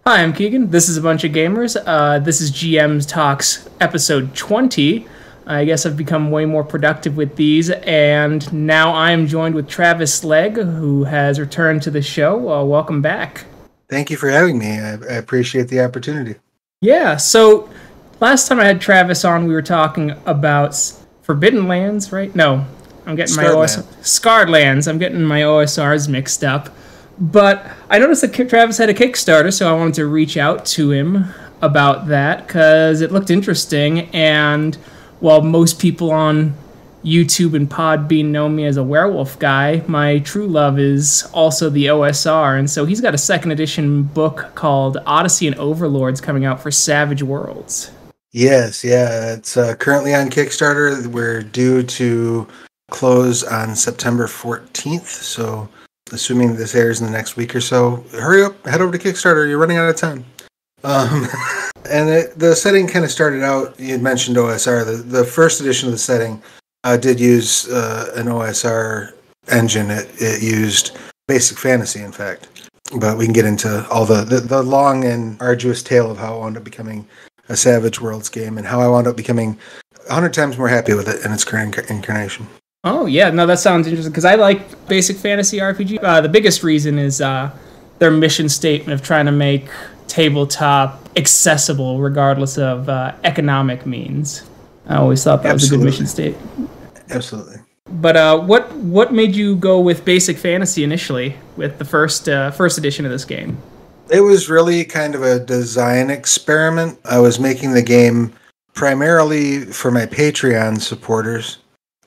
Hi, I'm Keegan. This is a bunch of gamers. This is GM's Talks episode 20. I guess I've become way more productive with these, and now I am joined with Travis Legge, who has returned to the show. Welcome back. Thank you for having me. I appreciate the opportunity. Yeah, so last time I had Travis on, we were talking about Forbidden Lands, right? No, I'm getting Scarred Lands. I'm getting my OSRs mixed up. But I noticed that Travis had a Kickstarter, so I wanted to reach out to him about that because it looked interesting. And while most people on YouTube and Podbean know me as a werewolf guy, my true love is also the OSR. And so he's got a second edition book called Odysseys and Overlords coming out for Savage Worlds. Yes, yeah. It's currently on Kickstarter. We're due to close on September 14th, so assuming this airs in the next week or so, hurry up, head over to Kickstarter. You're running out of time. And the setting kind of started out, you had mentioned OSR. The first edition of the setting did use an OSR engine. It used Basic Fantasy, in fact. But we can get into all the long and arduous tale of how it wound up becoming a Savage Worlds game and how I wound up becoming 100 times more happy with it in its current incarnation. Oh, yeah. No, that sounds interesting, because I like Basic Fantasy RPG. The biggest reason is their mission statement of trying to make tabletop accessible regardless of economic means. I always thought that was a good mission statement. Absolutely. But what made you go with Basic Fantasy initially with the first edition of this game? It was really kind of a design experiment. I was making the game primarily for my Patreon supporters.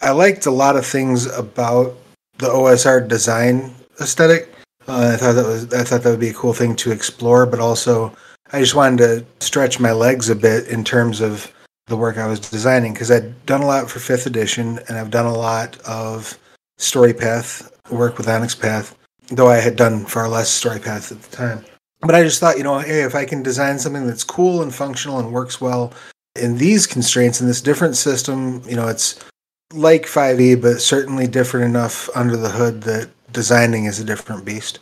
I liked a lot of things about the OSR design aesthetic. I thought that would be a cool thing to explore, but also I just wanted to stretch my legs a bit in terms of the work I was designing, because I'd done a lot for 5th edition, and I've done a lot of story path work with Onyx Path, though I had done far less story path at the time. But I just thought, hey, if I can design something that's cool and functional and works well in these constraints, in this different system, it's like 5e, but certainly different enough under the hood that designing is a different beast.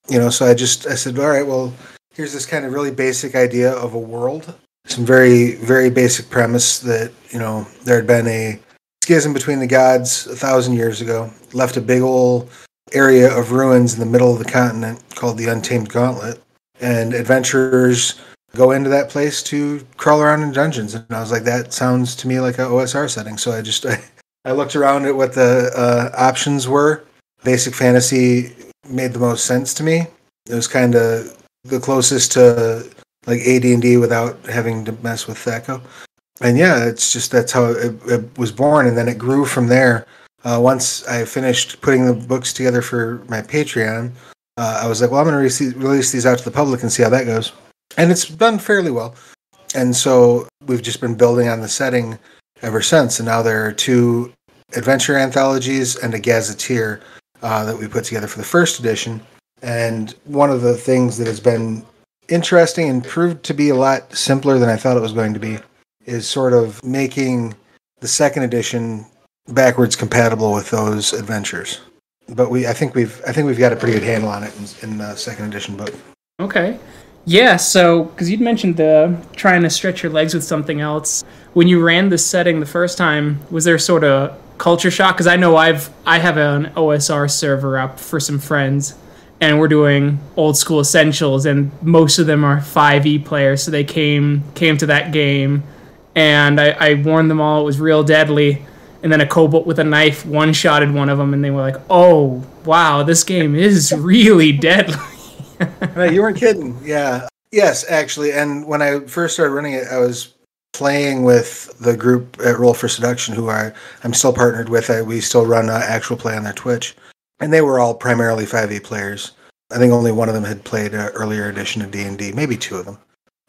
So I said, all right, well, here's this kind of really basic idea of a world. Some very, very basic premise that, there had been a schism between the gods 1,000 years ago, left a big old area of ruins in the middle of the continent called the Untamed Gauntlet, and adventurers go into that place to crawl around in dungeons. And I was like, that sounds to me like an OSR setting. So I looked around at what the options were. Basic Fantasy made the most sense to me. It was kind of the closest to like AD&D without having to mess with THAC0. And yeah, that's how it was born, and then it grew from there. Once I finished putting the books together for my Patreon, I was like, well, I'm going to release these out to the public and see how that goes. And it's done fairly well. And so we've just been building on the setting ever since, and now there are 2 adventure anthologies and a gazetteer that we put together for the first edition. And one of the things that has been interesting and proved to be a lot simpler than I thought it was going to be is sort of making the second edition backwards compatible with those adventures. But I think we've got a pretty good handle on it in the second edition book. Okay. Yeah, so, because you'd mentioned trying to stretch your legs with something else. When you ran this setting the first time, was there sort of culture shock? Because I know I have an OSR server up for some friends, and we're doing old school essentials, and most of them are 5e players, so they came to that game, and I warned them all it was real deadly, and then a kobold with a knife one-shotted one of them, and they were like, oh, wow, this game is really deadly. Right, you weren't kidding. Yeah. Yes, actually. And when I first started running it, I was playing with the group at Roll for Seduction, who I'm still partnered with. We still run actual play on their Twitch. And they were all primarily 5e players. I think only one of them had played an earlier edition of D&D, maybe 2 of them.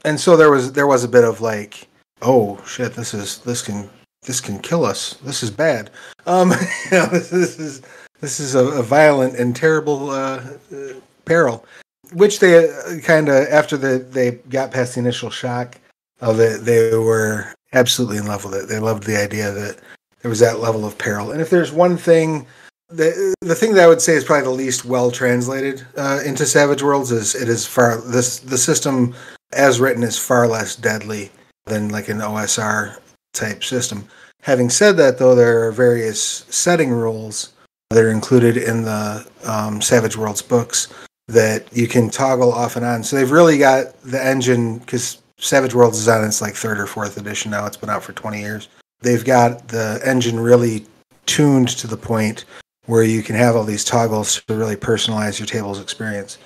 And so there was a bit of like, oh shit, this can kill us. This is bad. This is a violent and terrible peril. Which they kind of, after they got past the initial shock of it, they were absolutely in love with it. They loved the idea that there was that level of peril. And if there's one thing The thing that I would say is probably the least well translated into Savage Worlds is the system as written is far less deadly than like an OSR type system. Having said that, though, there are various setting rules that are included in the Savage Worlds books that you can toggle off and on. So they've really got the engine, because Savage Worlds is on its like third or fourth edition now. It's been out for 20 years. They've got the engine really tuned to the point where you can have all these toggles to really personalize your table's experience.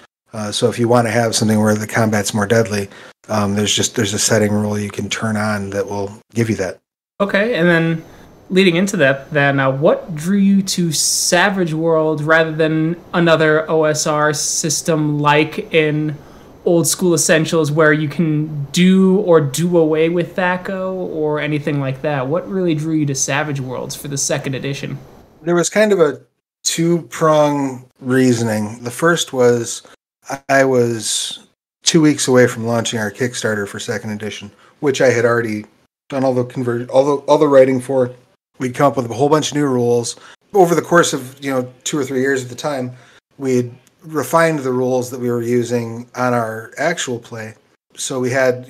So if you want to have something where the combat's more deadly, there's a setting rule you can turn on that will give you that. Okay, and then leading into that, then what drew you to Savage World rather than another OSR system like in Old School Essentials where you can do away with THAC0 or anything like that? What really drew you to Savage Worlds for the second edition? There was kind of a two-prong reasoning. The first was I was 2 weeks away from launching our Kickstarter for second edition, which I had already done all the writing for. We'd come up with a whole bunch of new rules. Over the course of 2 or 3 years at the time, we'd refined the rules that we were using on our actual play. So we had,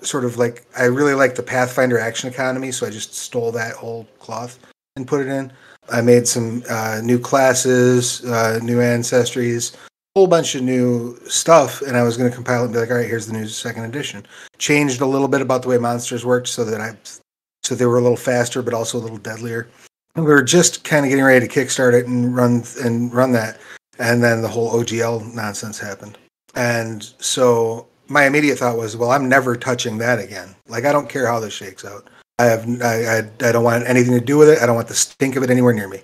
sort of like, I really liked the Pathfinder action economy, so I just stole that whole cloth and put it in. I made some new classes, new ancestries, a whole bunch of new stuff, and I was going to compile it and be like, all right, here's the new second edition. Changed a little bit about the way monsters worked so they were a little faster but also a little deadlier. And we were just kind of getting ready to kickstart it and run that, and then the whole OGL nonsense happened. And so my immediate thought was, well, I'm never touching that again. Like, I don't care how this shakes out. I don't want anything to do with it. I don't want the stink of it anywhere near me.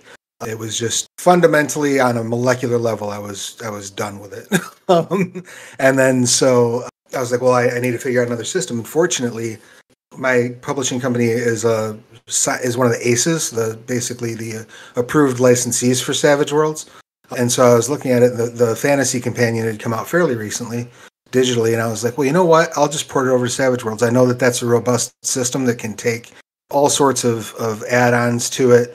It was just fundamentally on a molecular level, I was done with it. And then so I was like, well, I need to figure out another system. Fortunately, my publishing company is one of the ACEs, basically the approved licensees for Savage Worlds. And so I was looking at it. The Fantasy Companion had come out fairly recently, digitally, and I was like, well, you know what? I'll just port it over to Savage Worlds. I know that that's a robust system that can take all sorts of add-ons to it.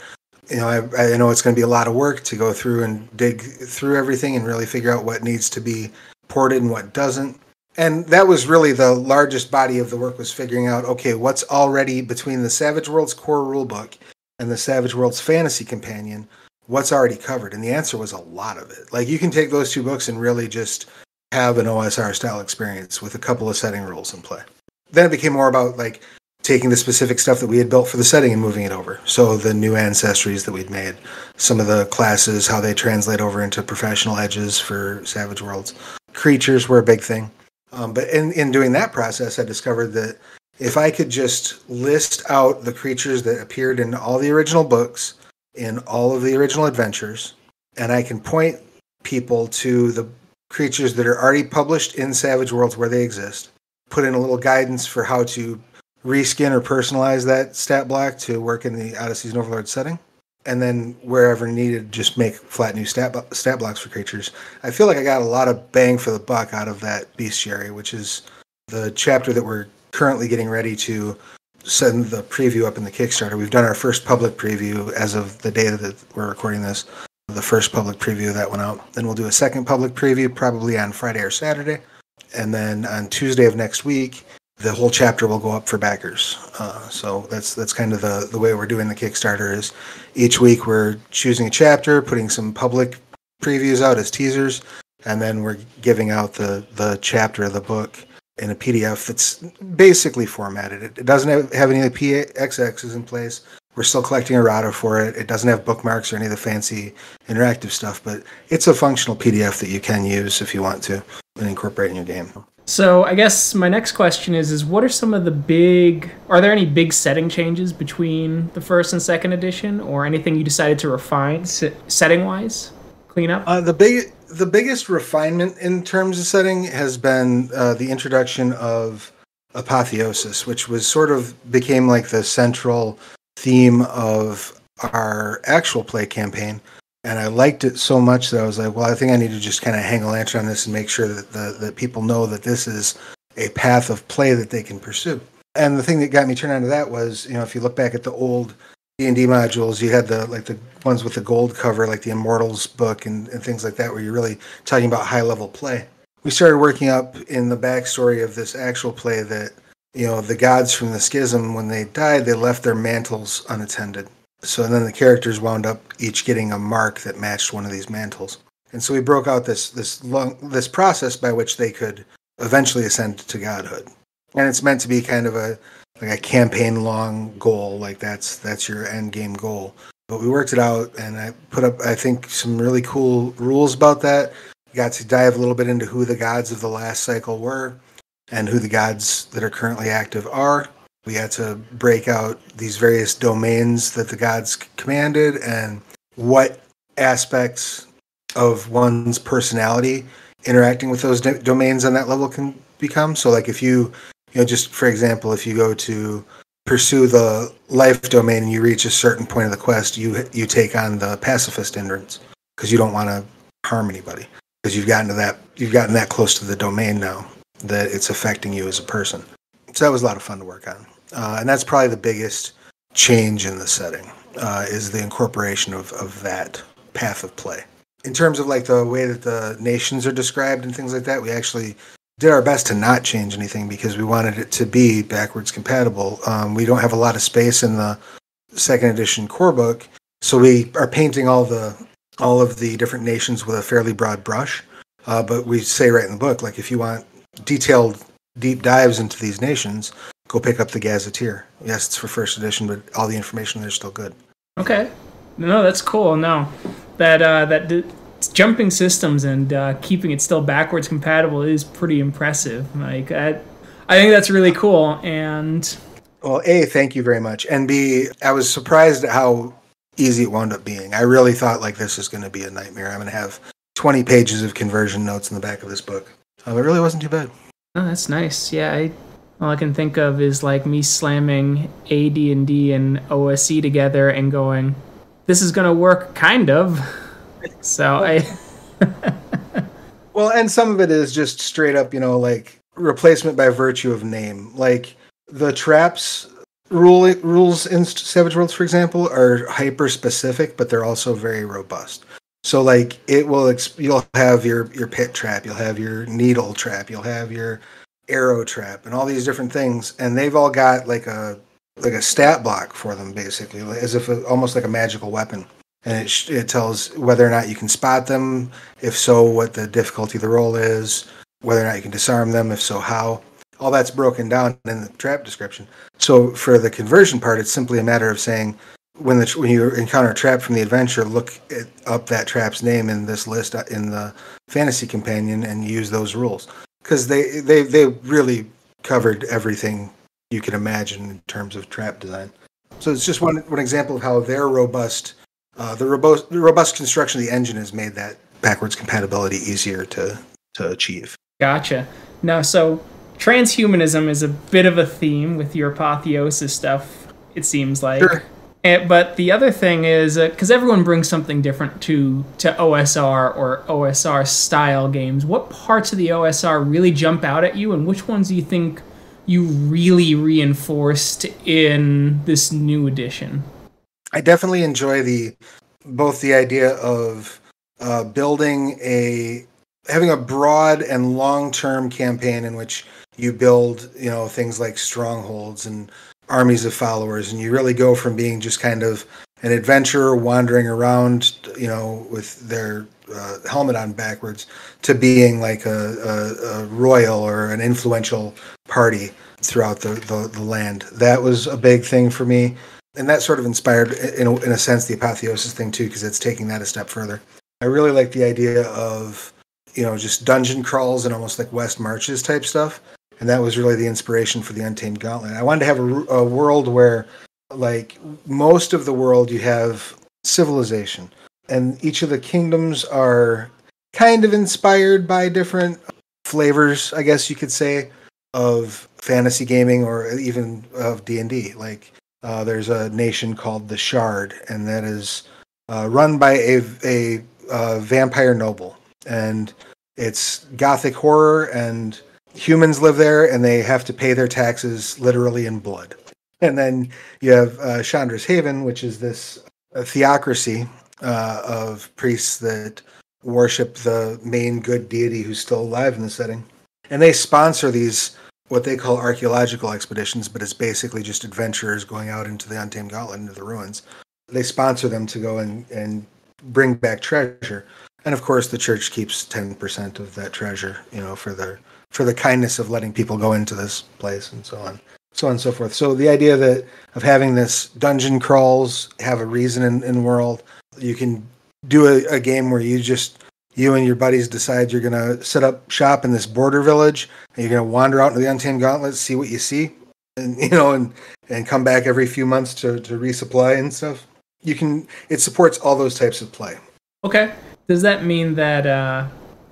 I know it's going to be a lot of work to go through and dig through everything and really figure out what needs to be ported and what doesn't. And that was really the largest body of the work, was figuring out, okay, what's already between the Savage Worlds core rulebook and the Savage Worlds Fantasy Companion, what's already covered? And the answer was a lot of it. Like, you can take those two books and really just have an OSR style experience with a couple of setting rules in play. Then it became more about like taking the specific stuff that we had built for the setting and moving it over. So the new ancestries that we'd made, some of the classes, how they translate over into professional edges for Savage Worlds. Creatures were a big thing. But in doing that process, I discovered that if I could just list out the creatures that appeared in all the original books, in all of the original adventures, and I can point people to the creatures that are already published in Savage Worlds where they exist, put in a little guidance for how to reskin or personalize that stat block to work in the Odysseys and Overlords setting, and then wherever needed, just make flat new stat blocks for creatures. I feel like I got a lot of bang for the buck out of that bestiary, which is the chapter that we're currently getting ready to send the preview up in the Kickstarter. We've done our first public preview as of the day that we're recording this. The first public preview that went out. Then we'll do a second public preview probably on Friday or Saturday. And then on Tuesday of next week, the whole chapter will go up for backers. So that's kind of the way we're doing the Kickstarter is each week we're choosing a chapter, putting some public previews out as teasers, and then we're giving out the chapter of the book in a PDF that's basically formatted. It doesn't have any of the PXXs in place. We're still collecting errata for it. It doesn't have bookmarks or any of the fancy interactive stuff, but it's a functional PDF that you can use if you want to and incorporate in your game. So I guess my next question is what are some of are there any big setting changes between the first and second edition, or anything you decided to refine setting-wise, clean up? The biggest refinement in terms of setting has been the introduction of Apotheosis, which became like the central theme of our actual play campaign, and I liked it so much that I was like, well, I think I need to just kind of hang a lantern on this and make sure that that people know that this is a path of play that they can pursue. And the thing that got me turned on to that was, if you look back at the old D&D modules, you had the ones with the gold cover, like the Immortals book and things like that, where you're really talking about high level play. We started working up in the backstory of this actual play that, the gods from the schism, when they died, they left their mantles unattended. So then the characters wound up each getting a mark that matched one of these mantles. And so we broke out this process by which they could eventually ascend to godhood. And it's meant to be kind of a campaign long goal, like that's your end game goal. But we worked it out, and I put up, I think, some really cool rules about that. Got to dive a little bit into who the gods of the last cycle were and who the gods that are currently active are. We had to break out these various domains that the gods commanded and what aspects of one's personality interacting with those domains on that level can become. So like if you just for example, if you go to pursue the life domain and you reach a certain point of the quest, you take on the pacifist hindrance because you don't want to harm anybody, because you've gotten that close to the domain now that it's affecting you as a person. So that was a lot of fun to work on. And that's probably the biggest change in the setting, is the incorporation of that path of play. In terms of like the way that the nations are described and things like that, we actually did our best to not change anything because we wanted it to be backwards compatible. We don't have a lot of space in the second edition core book, so we are painting all of the different nations with a fairly broad brush. But we say right in the book, like if you want detailed deep dives into these nations, go pick up the Gazetteer. Yes, it's for first edition, but all the information there's still good. Okay. No, that's cool. No, that jumping systems and keeping it still backwards compatible is pretty impressive. Like I think that's really cool. And well, A, thank you very much, and B, I was surprised at how easy it wound up being. I really thought like this is going to be a nightmare. I'm going to have 20 pages of conversion notes in the back of this book. It really wasn't too bad. Oh, that's nice. Yeah, all I can think of is like me slamming AD&D and OSE together and going, this is going to work, kind of. So Well, and some of it is just straight up, like replacement by virtue of name. Like the traps rules in Savage Worlds, for example, are hyper specific, but they're also very robust. So like you'll have your pit trap, you'll have your needle trap, you'll have your arrow trap, and all these different things, and they've all got like a stat block for them, basically, as if almost like a magical weapon. And it tells whether or not you can spot them, if so, what the difficulty of the roll is, whether or not you can disarm them, if so, how. All that's broken down in the trap description. So for the conversion part, it's simply a matter of saying, when you encounter a trap from the adventure, look up that trap's name in this list in the Fantasy Companion and use those rules. Because they really covered everything you can imagine in terms of trap design. So it's just one example of how their robust construction of the engine has made that backwards compatibility easier to achieve. Gotcha. Now, so transhumanism is a bit of a theme with your apotheosis stuff, it seems like. Sure. But the other thing is, because everyone brings something different to OSR or OSR style games, what parts of the OSR really jump out at you, and which ones do you think you really reinforced in this new edition? I definitely enjoy both the idea of having a broad and long-term campaign in which you build, things like strongholds and armies of followers, and you really go from being just kind of an adventurer wandering around, with their helmet on backwards, to being like a royal or an influential party throughout the land. That was a big thing for me, and that sort of inspired, in a sense, the apotheosis thing too, because it's taking that a step further. I really like the idea of, just dungeon crawls and almost like West Marches type stuff. And that was really the inspiration for the Untamed Gauntlet. I wanted to have a world where, like, most of the world you have civilization. And each of the kingdoms are kind of inspired by different flavors, I guess you could say, of fantasy gaming or even of D&D. Like, there's a nation called the Shard, and that is run by a vampire noble. And it's gothic horror, and humans live there, and they have to pay their taxes literally in blood. And then you have Chandra's Haven, which is this theocracy of priests that worship the main good deity who's still alive in the setting. And they sponsor these, what they call archaeological expeditions, but it's basically just adventurers going out into the Untamed Gauntlet, into the ruins. They sponsor them to go and bring back treasure. And of course, the church keeps 10% of that treasure, for the kindness of letting people go into this place, and so on and so forth. So the idea of having this dungeon crawls have a reason in the world. You can do a game where you and your buddies decide you're going to set up shop in this border village, and you're going to wander out into the Untamed Gauntlet, see what you see, and and come back every few months to resupply and stuff. It supports all those types of play. Okay. Does that mean that,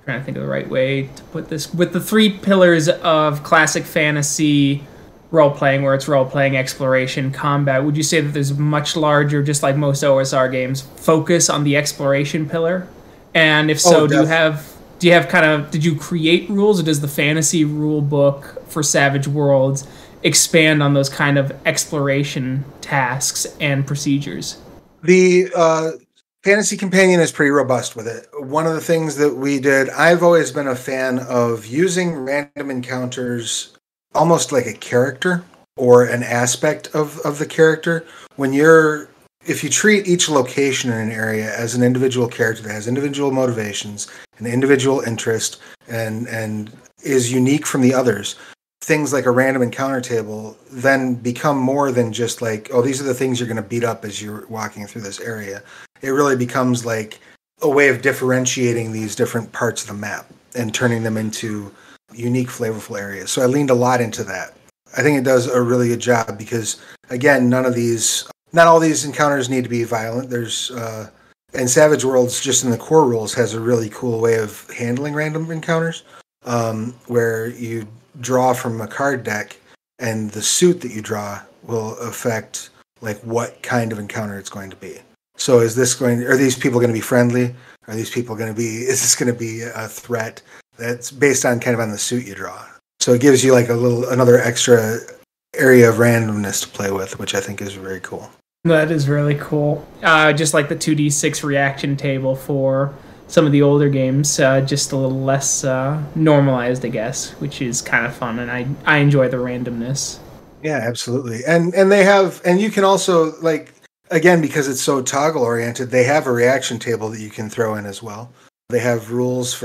trying to think of the right way to put this, with the 3 pillars of classic fantasy role-playing, where it's role-playing, exploration, combat, would you say that there's much larger, just like most OSR games, focus on the exploration pillar? And if so, did you create rules, or does the fantasy rule book for Savage Worlds expand on those kind of exploration tasks and procedures? The Fantasy Companion is pretty robust with it. One of the things that we did, I've always been a fan of using random encounters almost like a character or an aspect of the character. If you treat each location in an area as an individual character that has individual motivations, an individual interest, and is unique from the others, things like a random encounter table then become more than just like, oh, these are the things you're going to beat up as you're walking through this area. It really becomes like a way of differentiating these different parts of the map and turning them into unique, flavorful areas. So I leaned a lot into that. I think it does a really good job because, again, not all these encounters need to be violent. And Savage Worlds, just in the core rules, has a really cool way of handling random encounters, where you draw from a card deck, and the suit that you draw will affect like what kind of encounter it's going to be. So are these people going to be friendly? Is this going to be a threat? That's based on kind of on the suit you draw. So it gives you like another extra area of randomness to play with, which I think is very cool. That is really cool. Just like the 2d6 reaction table for some of the older games, just a little less normalized, I guess, which is kind of fun, and I enjoy the randomness. Yeah, absolutely. And you can also, like, again, because it's so toggle oriented, they have a reaction table that you can throw in as well. They have rules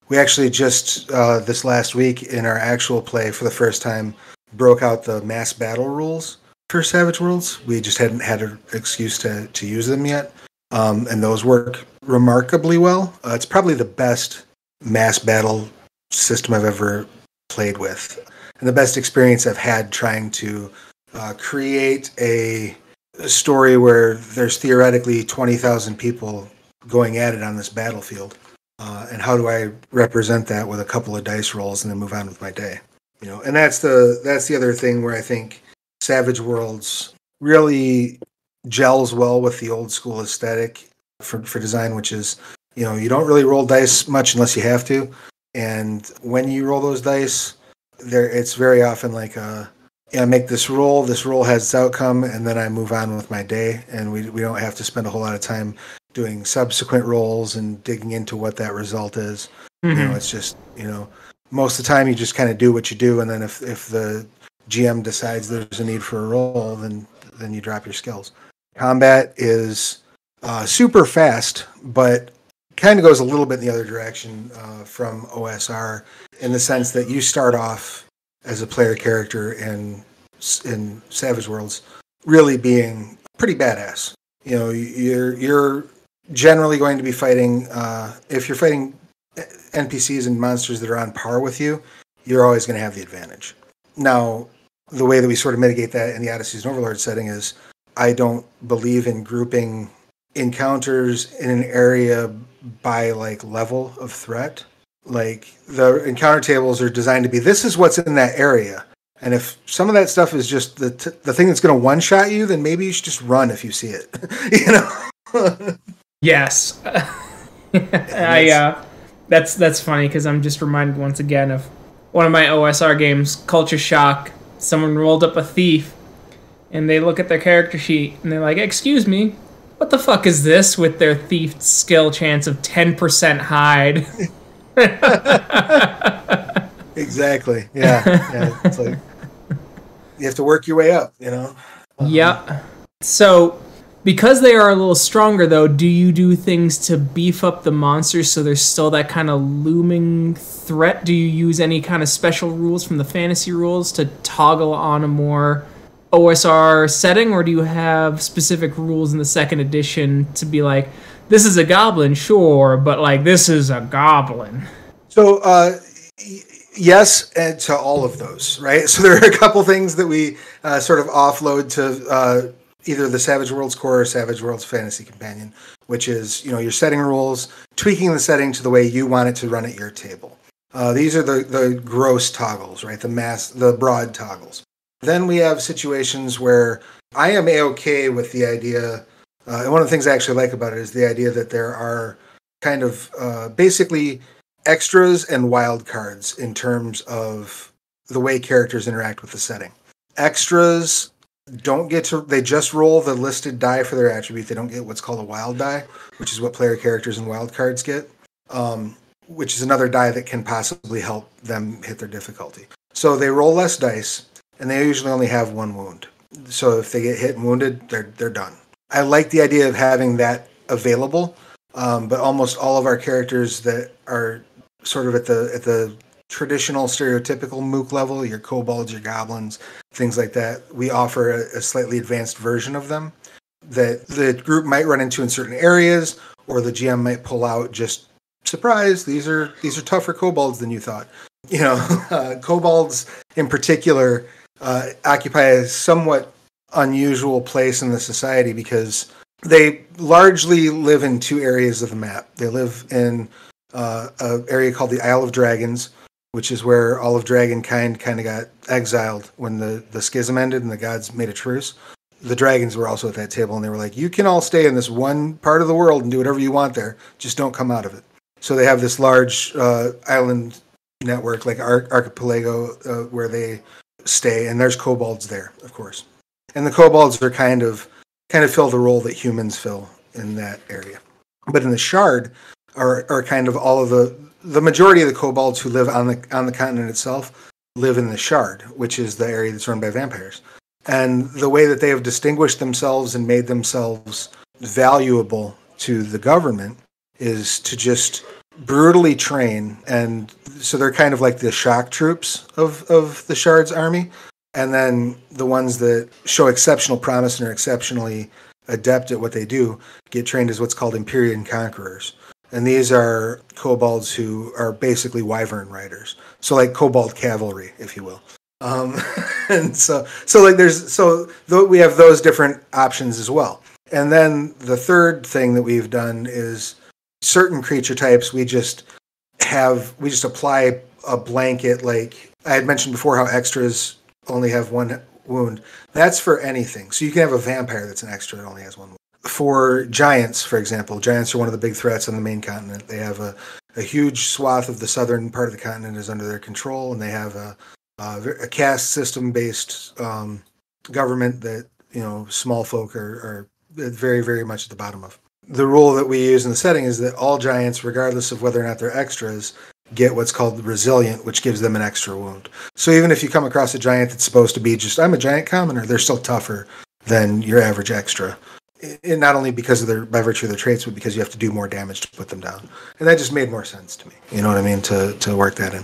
we actually just this last week in our actual play for the first time broke out the mass battle rules for Savage Worlds. We just hadn't had an excuse to use them yet. And those work remarkably well. It's probably the best mass battle system I've ever played with, and the best experience I've had trying to create a story where there's theoretically 20,000 people going at it on this battlefield. And how do I represent that with a couple of dice rolls and then move on with my day? And that's the other thing where I think Savage Worlds really gels well with the old school aesthetic for design, which is, you don't really roll dice much unless you have to. And when you roll those dice, it's very often like I make this roll has its outcome, and then I move on with my day. And we don't have to spend a whole lot of time doing subsequent rolls and digging into what that result is. Mm-hmm. It's just, most of the time you just kind of do what you do. And then if the GM decides there's a need for a roll, then you drop your skills. Combat is super fast, but kind of goes a little bit in the other direction from OSR, in the sense that you start off as a player character in Savage Worlds really being pretty badass. You're generally going to be fighting, if you're fighting NPCs and monsters that are on par with you, you're always going to have the advantage. Now, the way that we sort of mitigate that in the Odysseys and Overlords setting is I don't believe in grouping encounters in an area by like level of threat. Like, the encounter tables are designed to be, this is what's in that area. And if some of that stuff is just the thing that's going to one-shot you, then maybe you should just run if you see it. Yes. That's funny, because I'm just reminded once again of one of my OSR games, Culture Shock. Someone rolled up a thief, and they look at their character sheet and they're like, "Excuse me, what the fuck is this?" With their thief skill chance of 10% hide. Exactly. Yeah. It's like you have to work your way up, you know. Yep. So, because they are a little stronger, though, do you do things to beef up the monsters so there's still that kind of looming threat? Do you use any kind of special rules from the fantasy rules to toggle on a more OSR setting, or do you have specific rules in the second edition to be like, this is a goblin, sure, but like this is a goblin? So, yes, and to all of those, right? So there are a couple things that we sort of offload to either the Savage Worlds Core or Savage Worlds Fantasy Companion, which is, you know, your setting rules, tweaking the setting to the way you want it to run at your table. These are the gross toggles, right? The broad toggles. Then we have situations where I am A-okay with the idea, and one of the things I actually like about it is the idea that there are kind of basically extras and wild cards in terms of the way characters interact with the setting. Extras they just roll the listed die for their attribute. They don't get what's called a wild die, which is what player characters and wild cards get, which is another die that can possibly help them hit their difficulty. So they roll less dice, and they usually only have one wound. So if they get hit and wounded, they're done. I like the idea of having that available, but almost all of our characters that are sort of at the traditional stereotypical mook level, your kobolds, your goblins, things like that, we offer a slightly advanced version of them that the group might run into in certain areas, or the GM might pull out, just surprise, these are tougher kobolds than you thought. You know, kobolds in particular occupy a somewhat unusual place in the society because they largely live in two areas of the map. They live in an area called the Isle of Dragons, which is where all of Dragonkind kind of got exiled when the schism ended and the gods made a truce. The dragons were also at that table, and they were like, you can all stay in this one part of the world and do whatever you want there, just don't come out of it. So they have this large island network, like archipelago, where they stay, and there's kobolds there, of course. And the kobolds are kind of fill the role that humans fill in that area. But in the Shard are kind of all of the majority of the kobolds who live on the continent itself live in the Shard, which is the area that's run by vampires. And the way that they have distinguished themselves and made themselves valuable to the government is to just brutally train. And so they're kind of like the shock troops of the Shard's army. And then the ones that show exceptional promise and are exceptionally adept at what they do get trained as what's called Empyrean Conquerors. And these are kobolds who are basically wyvern riders. So like kobold cavalry, if you will. And so we have those different options as well. And then the third thing that we've done is certain creature types we just apply a blanket, like I had mentioned before how extras only have one wound. That's for anything. So you can have a vampire that's an extra that only has one wound. For giants, for example, giants are one of the big threats on the main continent. They have a huge swath of the southern part of the continent is under their control, and they have a caste system based government that, you know, small folk are very, very much at the bottom of. The rule that we use in the setting is that all giants, regardless of whether or not they're extras, get what's called resilient, which gives them an extra wound. So even if you come across a giant that's supposed to be just, I'm a giant commoner, they're still tougher than your average extra. And not only because of by virtue of their traits, but because you have to do more damage to put them down. And that just made more sense to me. You know what I mean? To work that in.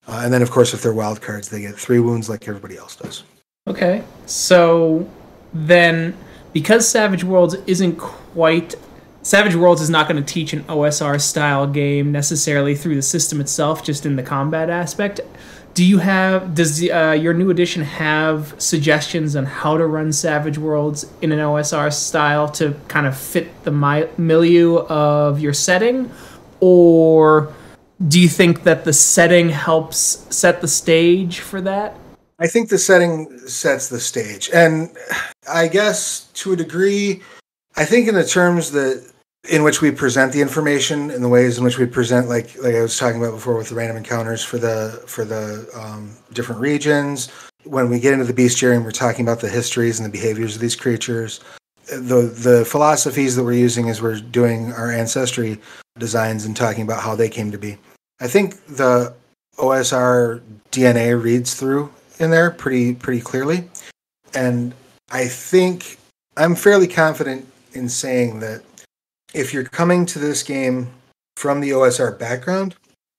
And then, of course, if they're wild cards, they get 3 wounds like everybody else does. Okay. So then, because Savage Worlds is not going to teach an OSR-style game necessarily through the system itself, just in the combat aspect. Does your new edition have suggestions on how to run Savage Worlds in an OSR style to kind of fit the milieu of your setting? Or do you think that the setting helps set the stage for that? I think the setting sets the stage. And I guess to a degree, I think in the terms in which we present the information, in the ways in which we present, like I was talking about before with the random encounters for the different regions, when we get into the bestiary and we're talking about the histories and the behaviors of these creatures, the philosophies that we're using as we're doing our ancestry designs and talking about how they came to be. I think the OSR DNA reads through in there pretty clearly. And I think I'm fairly confident in saying that if you're coming to this game from the OSR background,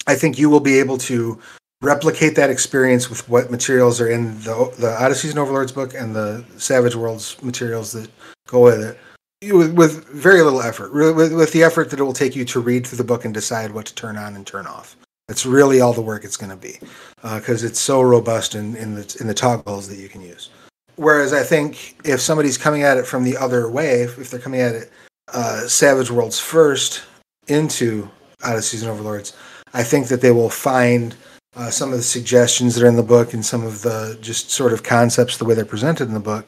I think you will be able to replicate that experience with what materials are in the Odysseys and Overlords book and the Savage Worlds materials that go with it, with very little effort, with the effort that it will take you to read through the book and decide what to turn on and turn off. That's really all the work it's going to be, because it's so robust in the toggles that you can use. Whereas I think if somebody's coming at it from the other way, if they're coming at it Savage Worlds first into Odysseys and Overlords, I think that they will find some of the suggestions that are in the book and some of the just sort of concepts, the way they're presented in the book,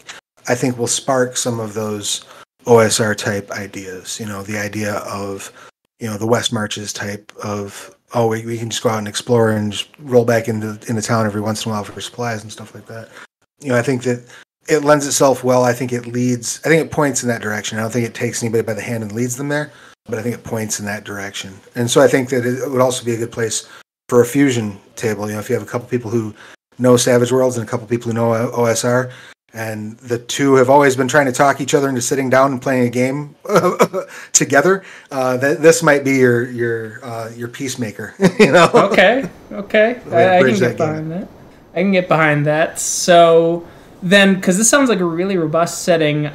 I think will spark some of those OSR type ideas. The idea of, the West Marches type of, we can just go out and explore and just roll back into town every once in a while for supplies and stuff like that. I think that it lends itself well. I think it points in that direction. I don't think it takes anybody by the hand and leads them there, but I think it points in that direction. And so I think that it would also be a good place for a fusion table. If you have a couple people who know Savage Worlds and a couple people who know OSR, and the two have always been trying to talk each other into sitting down and playing a game together, this might be your peacemaker. Okay. I can get behind that. I can get behind that. So then, because this sounds like a really robust setting,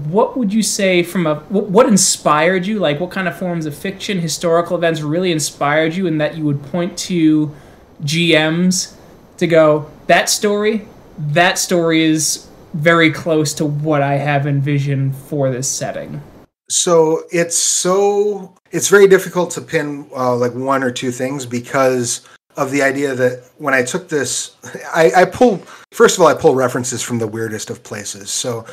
what would you say what inspired you? Like, what kind of forms of fiction, historical events really inspired you, and that you would point to GMs to go, that story is very close to what I have envisioned for this setting? So it's very difficult to pin like one or two things, because of the idea that when I took this, I pull references from the weirdest of places. So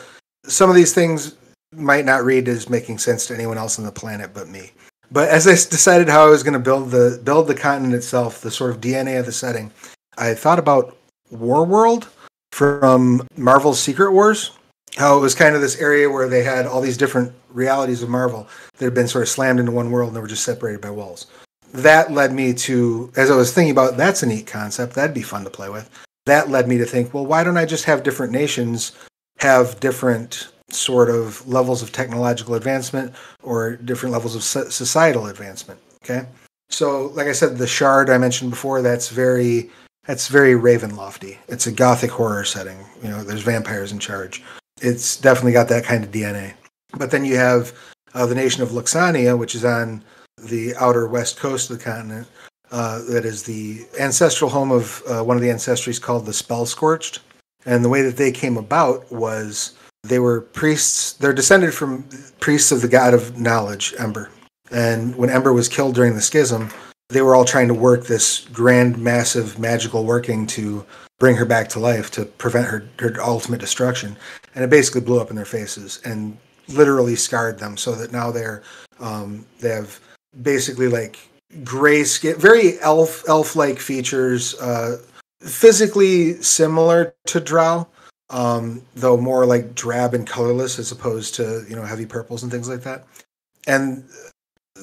some of these things might not read as making sense to anyone else on the planet but me. But as I decided how I was going to build the continent itself, the sort of DNA of the setting, I thought about Warworld from Marvel's Secret Wars. How it was kind of this area where they had all these different realities of Marvel that had been sort of slammed into one world and they were just separated by walls. That led me to, as I was thinking about, that's a neat concept, that'd be fun to play with. That led me to think, well, why don't I just have different nations have different sort of levels of technological advancement or different levels of societal advancement, okay? So, like I said, the Shard I mentioned before, that's very Ravenlofty. It's a gothic horror setting. There's vampires in charge. It's definitely got that kind of DNA. But then you have the nation of Luxania, which is on the outer west coast of the continent. That is the ancestral home of one of the ancestries called the Spell Scorched. And the way that they came about was they were priests. They're descended from priests of the god of knowledge, Ember. And when Ember was killed during the schism, they were all trying to work this grand, massive, magical working to bring her back to life, to prevent her ultimate destruction. And it basically blew up in their faces and literally scarred them, so that now they have basically like gray skin, very elf-like features, physically similar to Drow, though more like drab and colorless as opposed to heavy purples and things like that. And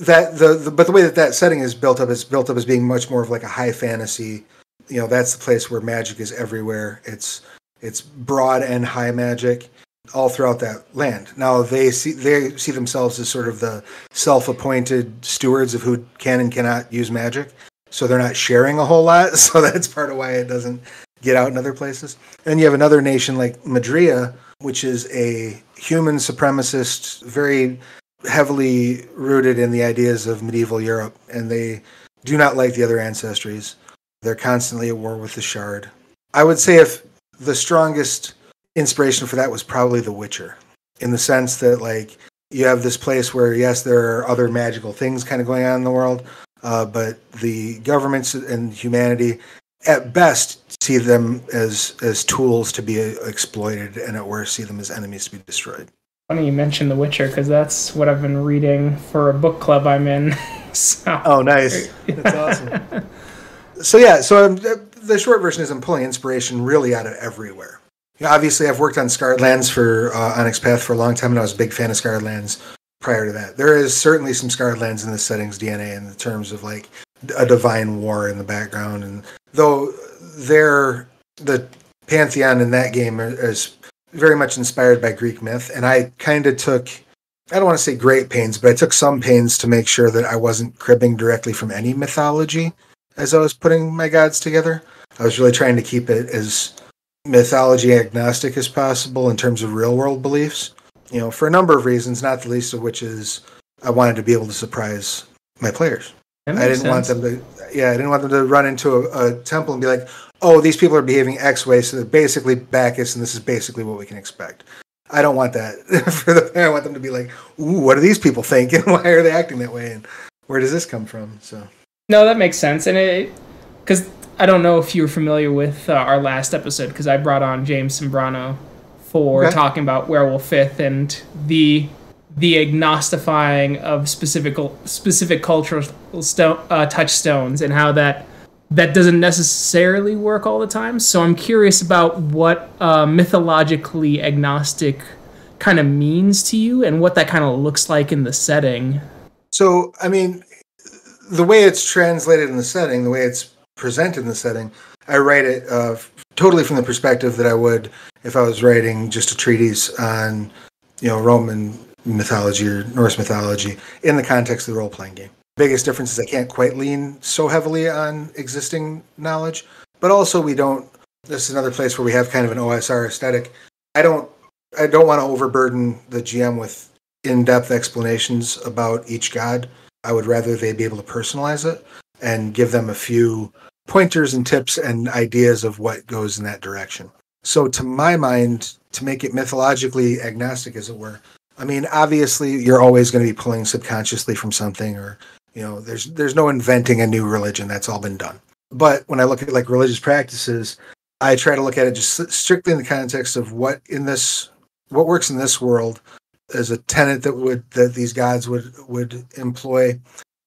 but the way that setting is built up as being much more of like a high fantasy. That's the place where magic is everywhere. It's broad and high magic all throughout that land. Now they see themselves as sort of the self-appointed stewards of who can and cannot use magic. So they're not sharing a whole lot. So that's part of why it doesn't get out in other places. And you have another nation like Madria, which is a human supremacist, very heavily rooted in the ideas of medieval Europe, and they do not like the other ancestries. They're constantly at war with the Shard. I would say if the strongest inspiration for that was probably The Witcher, in the sense that like you have this place where, yes, there are other magical things kind of going on in the world, but the governments and humanity at best see them as tools to be exploited, and at worst see them as enemies to be destroyed. Funny you mentioned The Witcher, because that's what I've been reading for a book club I'm in. So. Oh, nice. That's awesome. So the short version is I'm pulling inspiration really out of everywhere. Obviously, I've worked on Scarred Lands for Onyx Path for a long time, and I was a big fan of Scarred Lands prior to that. There is certainly some Scarred Lands in the setting's DNA in the terms of like a divine war in the background, and though the pantheon in that game is very much inspired by Greek myth, and I kind of took, I don't want to say great pains, but I took some pains to make sure that I wasn't cribbing directly from any mythology as I was putting my gods together. I was really trying to keep it as mythology agnostic as possible in terms of real world beliefs, for a number of reasons, not the least of which is I wanted to be able to surprise my players. I didn't want them to run into a temple and be like, oh, these people are behaving X way, so they're basically Bacchus, and this is basically what we can expect. I don't want that. I want them to be like, ooh, what do these people think, and why are they acting that way, and where does this come from? So, no, that makes sense, and because I don't know if you were familiar with our last episode, because I brought on James Sembrano for talking about Werewolf Fifth and the agnostifying of specific cultural touchstones, and how that doesn't necessarily work all the time. So I'm curious about what mythologically agnostic kind of means to you, and what that kind of looks like in the setting. So, I mean, the way it's translated in the setting, the way it's presented in the setting, I write it totally from the perspective that I would if I was writing just a treatise on, Roman mythology or Norse mythology in the context of the role-playing game. The biggest difference is I can't quite lean so heavily on existing knowledge, but also this is another place where we have kind of an OSR aesthetic. I don't want to overburden the GM with in-depth explanations about each god. I would rather they be able to personalize it and give them a few pointers and tips and ideas of what goes in that direction. So to my mind, to make it mythologically agnostic, as it were, I mean, obviously you're always going to be pulling subconsciously from something, or, there's no inventing a new religion. That's all been done. But when I look at like religious practices, I try to look at it just strictly in the context of what works in this world as a tenet that these gods would employ.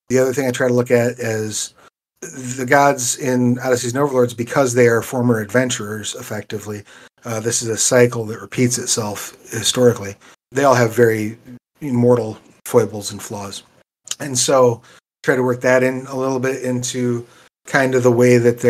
The other thing I try to look at is the gods in Odysseys and Overlords, because they are former adventurers, effectively. This is a cycle that repeats itself historically. They all have very mortal foibles and flaws. And so try to work that in a little bit into kind of the way that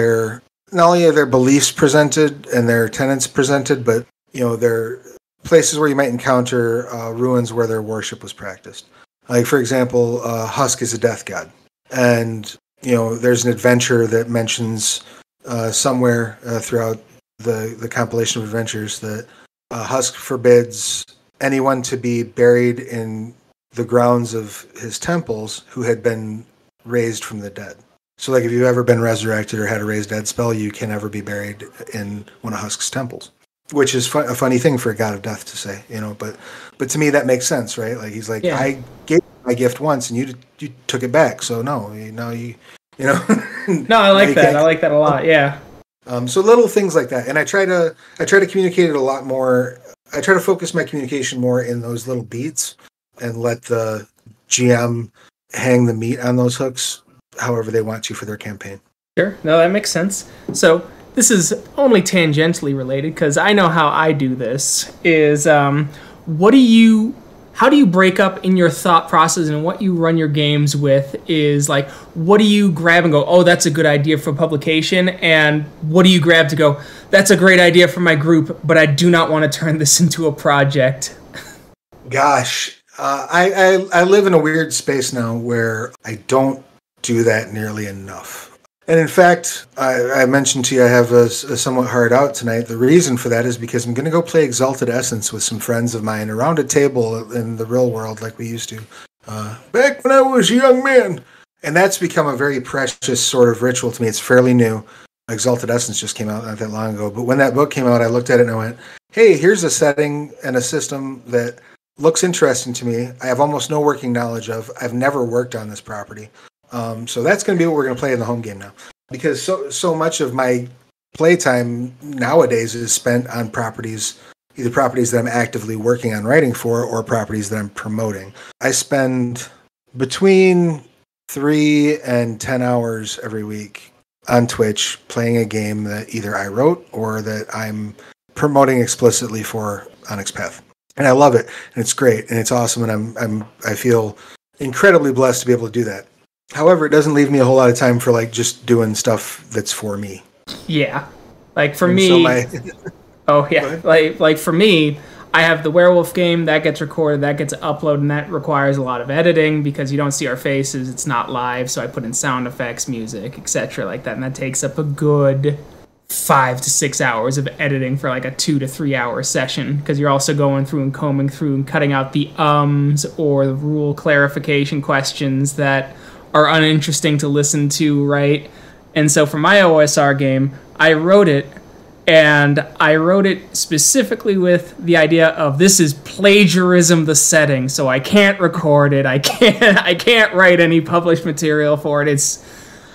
not only are their beliefs presented and their tenets presented, but, they're places where you might encounter ruins where their worship was practiced. Like, for example, Husk is a death god. And, there's an adventure that mentions somewhere throughout the compilation of adventures that Husk forbids anyone to be buried in the grounds of his temples who had been raised from the dead. So, like, if you've ever been resurrected or had a raised dead spell, you can never be buried in one of Husk's temples, which is a funny thing for a god of death to say, But to me, that makes sense, right? Like, he's like, I gave you my gift once, and you took it back. So no, now you. No, I like that. I like that a lot. Yeah. So little things like that, and I try to communicate it a lot more. I try to focus my communication more in those little beats and let the GM hang the meat on those hooks however they want to for their campaign. Sure. No, that makes sense. So this is only tangentially related, because I know how I do this, is how do you break up in your thought process, and what you run your games with is like, what do you grab and go, oh, that's a good idea for publication, and what do you grab to go, that's a great idea for my group, but I do not want to turn this into a project? Gosh, I live in a weird space now where I don't do that nearly enough. And in fact, I mentioned to you I have a somewhat hard out tonight. The reason for that is because I'm going to go play Exalted Essence with some friends of mine around a table in the real world like we used to back when I was a young man. And that's become a very precious sort of ritual to me. It's fairly new. Exalted Essence just came out not that long ago. But when that book came out, I looked at it and I went, hey, here's a setting and a system that looks interesting to me. I have almost no working knowledge of. I've never worked on this property. So that's going to be what we're going to play in the home game now. Because so much of my playtime nowadays is spent on properties, either properties that I'm actively working on writing for or properties that I'm promoting. I spend between 3 and 10 hours every week on Twitch playing a game that either I wrote or that I'm promoting explicitly for Onyx Path. And I love it, and it's great, and it's awesome, and I feel incredibly blessed to be able to do that. However, it doesn't leave me a whole lot of time for like just doing stuff that's for me. Yeah. Like for And me, so oh yeah, like for me, I have the werewolf game that gets recorded, that gets uploaded, and that requires a lot of editing because you don't see our faces, it's not live, so I put in sound effects, music, etc. like that, and that takes up a good 5 to 6 hours of editing for like a 2 to 3 hour session, because you're also going through and combing through and cutting out the or the rule clarification questions that are uninteresting to listen to, right? And so for my OSR game, I wrote it specifically with the idea of this is plagiarism the setting, so I can't record it, I can't write any published material for it,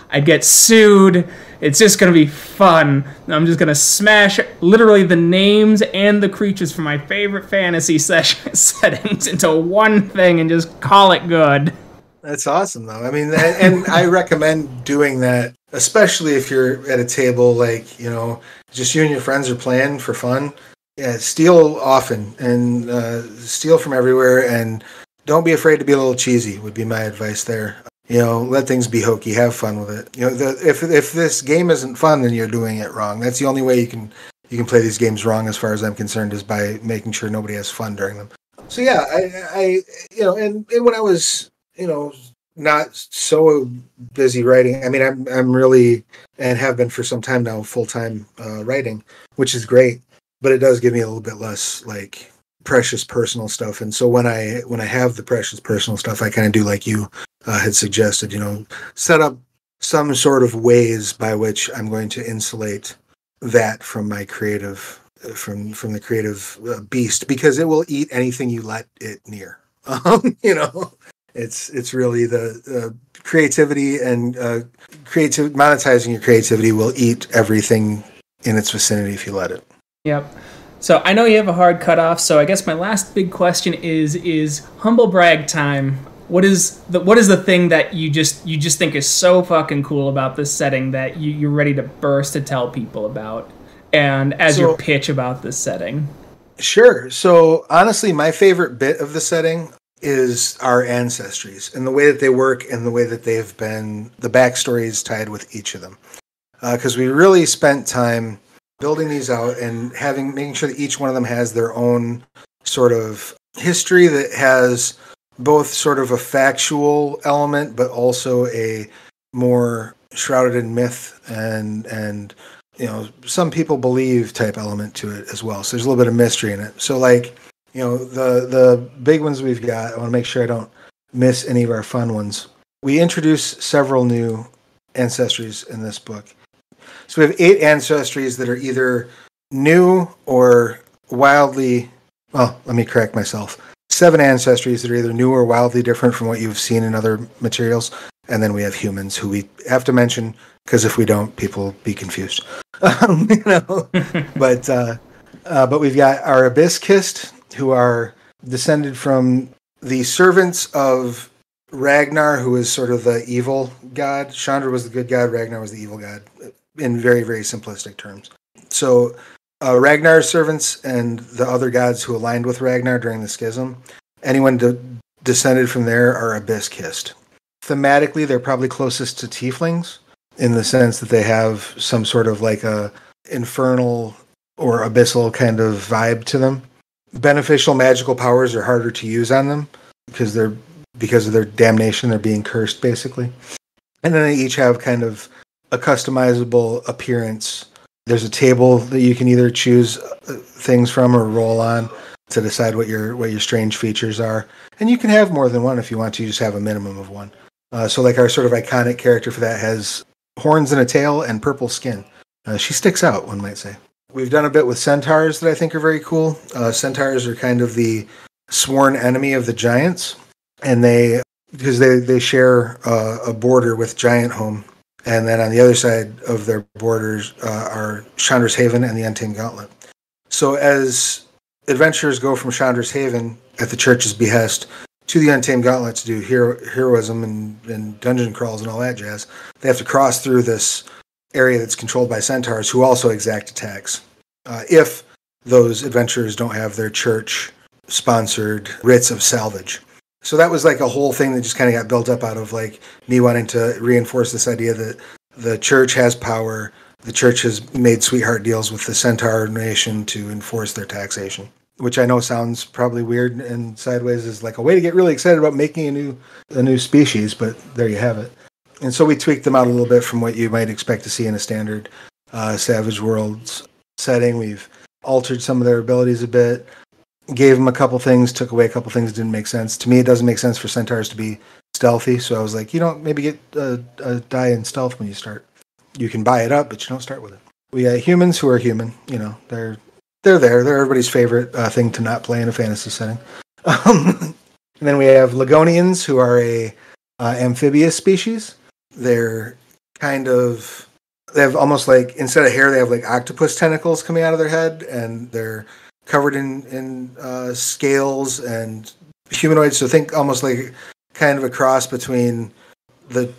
I'd get sued, it's just gonna be fun. I'm just gonna smash literally the names and the creatures from my favorite fantasy settings into one thing and just call it good. That's awesome, though. I mean, and I recommend doing that, especially if you're at a table, like, just you and your friends are playing for fun. Yeah, steal often and steal from everywhere, and don't be afraid to be a little cheesy, would be my advice there. Let things be hokey, have fun with it. If this game isn't fun, then you're doing it wrong. That's the only way you can play these games wrong, as far as I'm concerned, is by making sure nobody has fun during them. So yeah, I and when I was not so busy writing. I mean, I'm really, and have been for some time now, full-time writing, which is great, but it does give me a little bit less like precious personal stuff. And so when I have the precious personal stuff, I kind of do like you had suggested, set up some sort of ways by which I'm going to insulate that from my creative, from the creative beast, because it will eat anything you let it near. It's really the creativity and monetizing your creativity will eat everything in its vicinity if you let it. Yep. So I know you have a hard cutoff, so I guess my last big question is humble brag time. What is the thing that you just think is so fucking cool about this setting that you're ready to burst to tell people about, and as your pitch about this setting? Sure. So honestly, my favorite bit of the setting is our ancestries and the way that they work and the way that they've been, the backstories tied with each of them. Because we really spent time building these out and making sure that each one of them has their own sort of history that has both sort of a factual element, but also a more shrouded in myth and some people believe type element to it as well. So there's a little bit of mystery in it. So like, the big ones we've got, I want to make sure I don't miss any of our fun ones. We introduce several new ancestries in this book. So we have 8 ancestries that are either new or wildly, well, let me correct myself. 7 ancestries that are either new or wildly different from what you've seen in other materials. And then we have humans, who we have to mention, because if we don't, people will be confused. But we've got our Abyss-Kissed, who are descended from the servants of Ragnar, who is sort of the evil god. Chandra was the good god, Ragnar was the evil god, in very, very simplistic terms. So Ragnar's servants and the other gods who aligned with Ragnar during the schism, anyone descended from there are Abyss-Kissed. Thematically, they're probably closest to tieflings, in the sense that they have some sort of like a infernal or abyssal kind of vibe to them. Beneficial magical powers are harder to use on them because of their damnation. They're being cursed, basically. And then they each have kind of a customizable appearance. There's a table that you can either choose things from or roll on to decide what your strange features are. And you can have more than one if you want to. You just have a minimum of one. So like our sort of iconic character for that has horns and a tail and purple skin. She sticks out, one might say. We've done a bit with centaurs that I think are very cool. Centaurs are kind of the sworn enemy of the giants, and because they share a border with Giant Home, and then on the other side of their borders are Chandra's Haven and the Untamed Gauntlet. So as adventurers go from Chandra's Haven at the church's behest to the Untamed Gauntlet to do heroism and dungeon crawls and all that jazz, they have to cross through this area that's controlled by centaurs who also exact attacks. If those adventurers don't have their church-sponsored writs of salvage. So that was like a whole thing that just kind of got built up out of like me wanting to reinforce this idea that the church has power. The church has made sweetheart deals with the centaur nation to enforce their taxation, which I know sounds probably weird and sideways as like a way to get really excited about making a new species, but there you have it. And so we tweaked them out a little bit from what you might expect to see in a standard Savage Worlds setting. We've altered some of their abilities a bit, gave them a couple things, took away a couple things that didn't make sense. To me, it doesn't make sense for centaurs to be stealthy, so I was like, maybe get a die in stealth when you start. You can buy it up, but you don't start with it. We got humans who are human. They're there. They're everybody's favorite thing to not play in a fantasy setting. And then we have Ligonians, who are a amphibious species. They're they have almost like, instead of hair, they have like octopus tentacles coming out of their head, and they're covered in scales and humanoids. So think almost like kind of a cross between the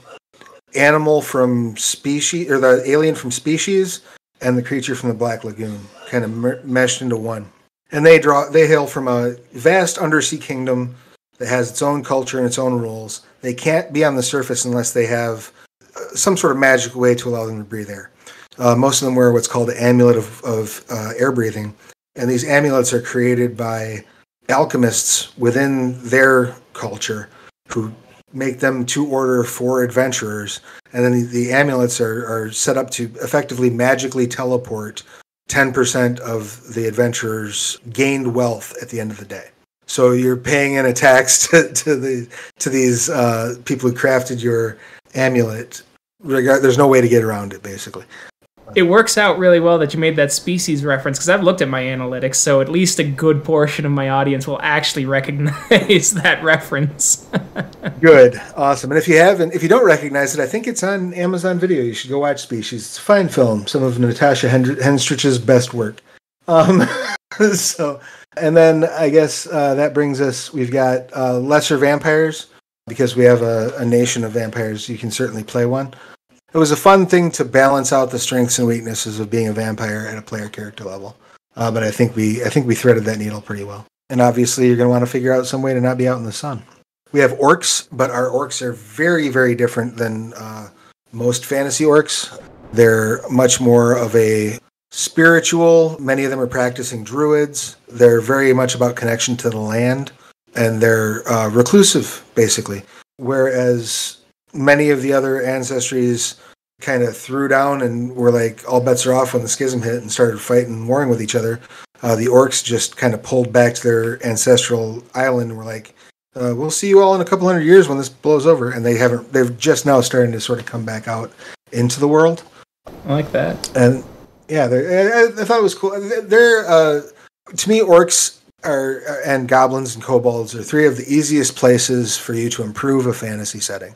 animal from Species, or the alien from Species, and the creature from the Black Lagoon, kind of meshed into one. And they hail from a vast undersea kingdom that has its own culture and its own rules. They can't be on the surface unless they have some sort of magical way to allow them to breathe air. Most of them wear what's called the amulet of air breathing. And these amulets are created by alchemists within their culture who make them to order for adventurers. And then the amulets are set up to effectively magically teleport 10% of the adventurers' gained wealth at the end of the day. So you're paying in a tax to these people who crafted your amulet. There's no way to get around it, basically. It works out really well that you made that species reference, because I've looked at my analytics, so at least a good portion of my audience will actually recognize that reference. Good. Awesome. And if you don't recognize it, I think it's on Amazon Video. You should go watch Species. It's a fine film. Some of Natasha Henstrich's best work. And then I guess that brings us, we've got lesser vampires, because we have a nation of vampires. You can certainly play one. It was a fun thing to balance out the strengths and weaknesses of being a vampire at a player character level. But I think we threaded that needle pretty well. And obviously you're going to want to figure out some way to not be out in the sun. We have orcs, but our orcs are very, very different than most fantasy orcs. They're much more of a spiritual. Many of them are practicing druids. They're very much about connection to the land, and they're reclusive, basically. Whereas many of the other ancestries kind of threw down and were like, all bets are off when the schism hit and started fighting and warring with each other. The orcs just kind of pulled back to their ancestral island and were like, we'll see you all in a couple hundred years when this blows over. And they've just now starting to sort of come back out into the world. I like that. And yeah, I thought it was cool. To me, orcs and goblins and kobolds are three of the easiest places for you to improve a fantasy setting.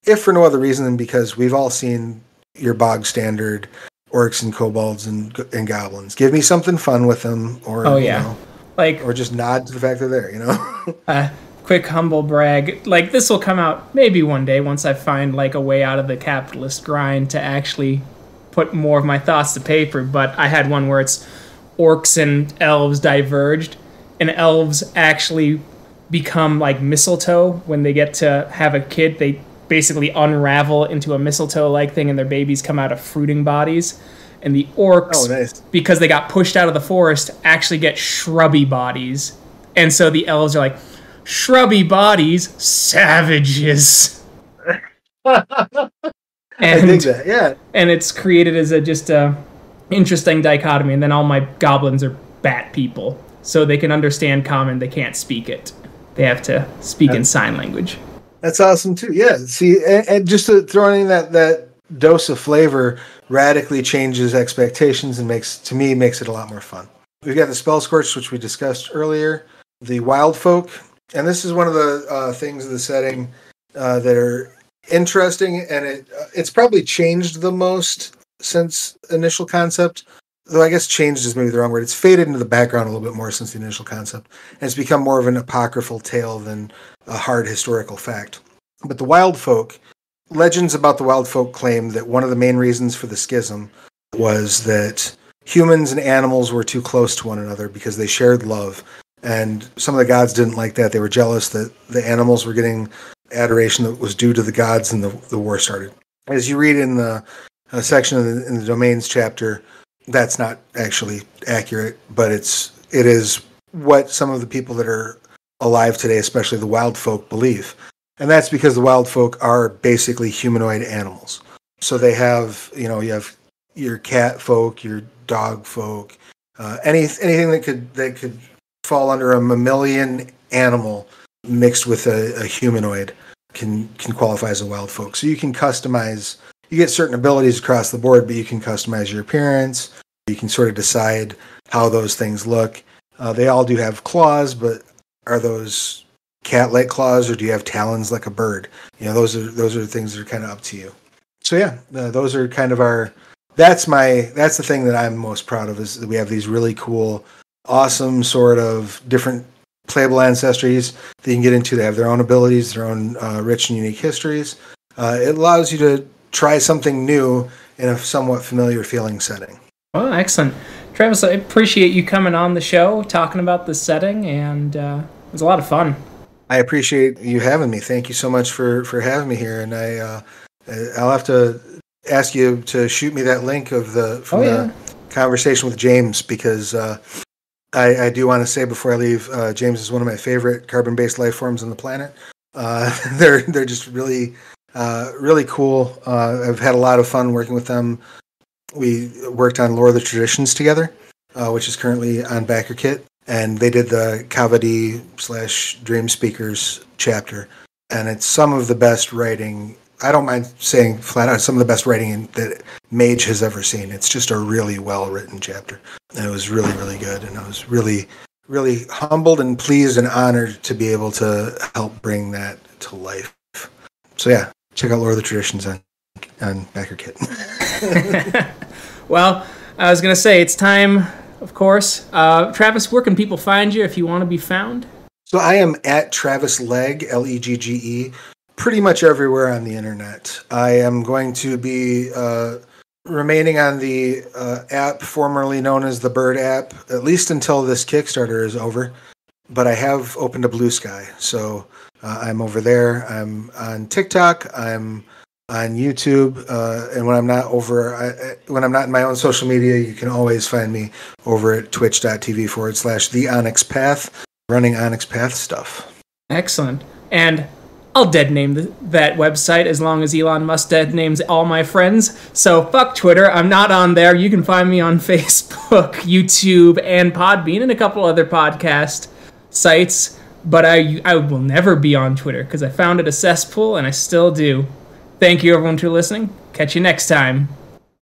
If for no other reason than because we've all seen your bog standard orcs and kobolds and goblins. Give me something fun with them, or or just nod to the fact they're there. Quick humble brag. Like, this will come out maybe one day once I find like a way out of the capitalist grind to actually put more of my thoughts to paper. But I had one where it's orcs and elves diverged, and elves actually become like mistletoe when they get to have a kid. They basically unravel into a mistletoe-like thing, and their babies come out of fruiting bodies. And the orcs, because they got pushed out of the forest, actually get shrubby bodies. And so the elves are like, shrubby bodies, savages. I dig that, yeah. And it's created as just a interesting dichotomy. And then all my goblins are bat people. So they can understand common, they can't speak it. They have to speak in sign language. That's awesome too. Yeah. See, and just to throw in that dose of flavor radically changes expectations and makes it a lot more fun. We've got the Spell Scorched, which we discussed earlier, the Wild Folk, and this is one of the things of the setting that are interesting, and it's probably changed the most since initial concept. Though I guess changed is maybe the wrong word. It's faded into the background a little bit more since the initial concept. And it's become more of an apocryphal tale than a hard historical fact. But the wild folk legends about the wild folk claim that one of the main reasons for the schism was that humans and animals were too close to one another because they shared love. And some of the gods didn't like that. They were jealous that the animals were getting adoration that was due to the gods, and the war started. As you read in the section in the domains chapter, that's not actually accurate, but it is what some of the people that are alive today, especially the wild folk, believe. And that's because the wild folk are basically humanoid animals. So they have, you have your cat folk, your dog folk, anything that could fall under a mammalian animal mixed with a humanoid can qualify as a wild folk. So you can customize, you get certain abilities across the board, but you can customize your appearance. You can sort of decide how those things look. They all do have claws, but are those cat-like claws, or do you have talons like a bird? Those are things that are kind of up to you. So yeah, those are kind of that's the thing that I'm most proud of, is that we have these really cool, awesome sort of different playable ancestries that you can get into. They have their own abilities, their own rich and unique histories. It allows you to try something new in a somewhat familiar feeling setting. Well, excellent. Travis, I appreciate you coming on the show, talking about the setting, and it was a lot of fun. I appreciate you having me. Thank you so much for having me here, and I'll have to ask you to shoot me that link of the conversation with James, because I do want to say before I leave, James is one of my favorite carbon-based life forms on the planet. They're just really cool. I've had a lot of fun working with them. We worked on Lore of the Traditions together, which is currently on BackerKit, and they did the Kavadi/Dream Speakers chapter, and it's some of the best writing. I don't mind saying flat out, some of the best writing that Mage has ever seen. It's just a really well-written chapter, and it was really, really good, and I was really, really humbled and pleased and honored to be able to help bring that to life. So yeah, check out Lore of the Traditions on BackerKit. Well, I was going to say, it's time, of course. Travis, where can people find you if you want to be found? So I am at Travis Legge, Legge, pretty much everywhere on the internet. I am going to be remaining on the app formerly known as the Bird app, at least until this Kickstarter is over. But I have opened a Blue Sky, so I'm over there. I'm on TikTok. I'm on YouTube, and when I'm not in my own social media, you can always find me over at twitch.tv/The Onyx Path, running Onyx Path stuff. Excellent. And I'll dead name that website as long as Elon Musk dead names all my friends. So fuck Twitter. I'm not on there. You can find me on Facebook, YouTube, and Podbean, and a couple other podcast sites. But I will never be on Twitter because I found it a cesspool, and I still do. Thank you, everyone, for listening. Catch you next time.